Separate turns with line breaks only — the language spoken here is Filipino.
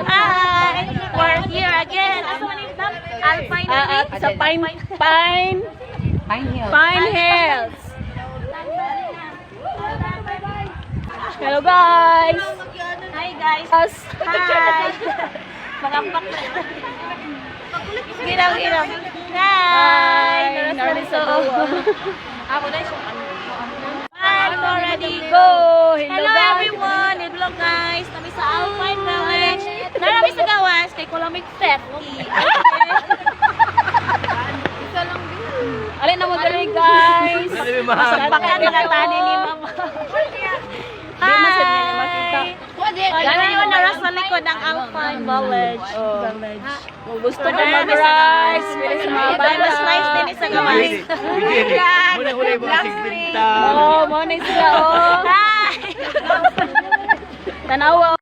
Hi! We're here again. Alpine
Sa Pine Hills. Hello guys.
Hi guys. Hi. Mga pak. Ginaw. Hi. Narito. Ako na siya. I'm already
Go.
Hello everyone. Hello guys. Kami sa Alpine Village. Narami sa gawas kay Kulamig Fet.
Alin na mo dali guys.
Baka nakatani ni Mama. Hi. Gano'n yun naras sa likod ng Alpine Village.
Kung gusto mo mag-rice, pwede sa mga
Bye, mas nice din sa gawas.
Huli mo ang 60.
Oh, morning sila oh.
Hi.
Tanawa.